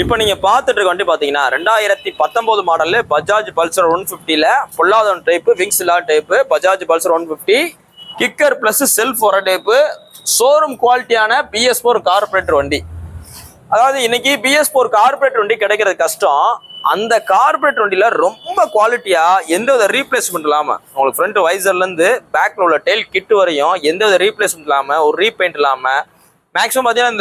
இப்போ நீங்க பார்த்துட்டு இருக்க வண்டி பாத்தீங்கன்னா 2019 மாடல் பஜாஜ் பல்சர் 150ல பொல்லாதவன் டைப் விங்ஸ் இல்லா type Bajaj Pulsar 150 kicker plus self வர டைப் ஷோரூம் குவாலிட்டியான BS4 கார்பரேட்டர் வண்டி. அதாவது இன்னைக்கு BS4 கார்பரேட்டர் வண்டி கிடைக்கிறது கஷ்டம். அந்த கார்பரேட்டர் வண்டியில ரொம்ப குவாலிட்டியா எந்தவித ரீப்ளேஸ்மெண்ட் இல்லாம உங்களுக்கு ஃப்ரண்ட் வைசர்ல இருந்து பேக்ல உள்ள டெயில் கிட் வரையும் எந்தவித ரீப்ளேஸ்மெண்ட் இல்லாம ஒரு ரீபெயிண்ட் இல்லாம மேக்ஸிமம் பாத்தீங்கன்னா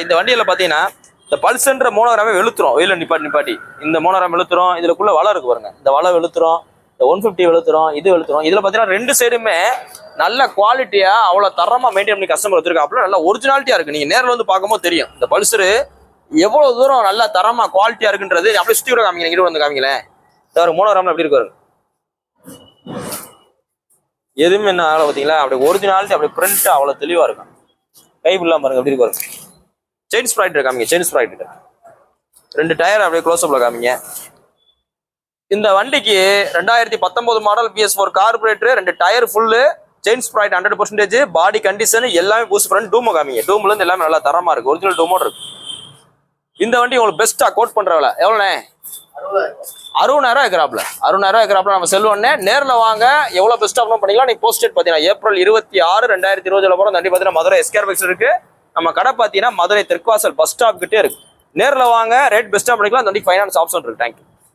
இந்த வண்டியில பாத்தீங்கன்னா இந்த பல்சன்ற மோனோகிராமே வெளுத்துரும். வெயில நிப்பாட்டி இந்த மோனோகிராம் வெளுத்துரும். இதுக்குள்ள வலை இருக்கு பாருங்க, இந்த வலை வெளுத்துரும், இந்த 150 வெளுத்துரும், இது வெளுத்துரும். இதுல பாத்தீங்கன்னா ரெண்டு சைடுமே நல்ல குவாலிட்டியா அவ்வளவு தரமா மெயின்டைன் பண்ணி கஸ்டமர் வச்சிருக்காப்புல. நல்ல ஒரிஜினாலிட்டியா இருக்கு. நீங்க நேரில் வந்து பார்க்கும்போது தெரியும் இந்த பல்சரு எவ்வளவு தூரம் நல்ல தரமா குவாலிட்டியா இருக்குன்றது. அப்படியே சுத்தி கூட காமிங்க, இங்க வந்து காமிங்களேன். ஒரு மோனோகிராம்ல எப்படி இருக்கு எதுவுமே என்ன ஆகல பாத்தீங்களா? அப்படி ஒரிஜினாலிட்டி அப்படி பிரிண்ட் அவ்வளவு தெளிவா இருக்கும். கை ஃபுல்லா பாருங்க எப்படி இருக்கு. செயின் ஸ்ப்ரைட் காமிங்க, செயின் ஸ்ப்ரைட் ரெண்டு டயர் அப்படியே க்ளோஸ் அப்ல காமிங்க. இந்த வண்டிக்கு 2019 மாடல் BS4 கார்பரேட்டர், ரெண்டு டயர் ஃபுல்லு, செயின் ஸ்ப்ரைட் 100%, பாடி கண்டிஷன் எல்லாமே பூஸ்ட் பண்ணி டூமோ காமிங்க. டூம்ல இருந்து எல்லாமே நல்லா தரமா இருக்கு, ஒரிஜினல் டூமோட இருக்கு. இந்த வண்டி உங்களுக்கு பெஸ்டா கோட் பண்றவள எவ்வளோண்ணே? 60,000 இருக்கிறாப்ல. 60,000 இருக்கிறாப்ல. நம்ம செல்வண்ணே நேரில் வாங்க, எவ்வளவு பெஸ்டா பண்ணிக்கலாம். நீ போஸ்ட் டேட் பாத்தீங்கன்னா April 26, 2020 போற வண்டி பாத்தீங்கன்னா மதுரை SKR பைக்ஸ் இருக்கு. நம்ம கடை பார்த்தீங்கன்னா மதுரை தெற்குவாசல் பஸ் ஸ்டாப் கிட்டே இருக்கு. நேரில் வாங்க, ரேட் பெஸ்ட்டாக பண்ணிக்கலாம். அந்த வண்டிக்கு ஃபைனான்ஸ் ஆப்ஷன் இருக்கு. தேங்க்யூ.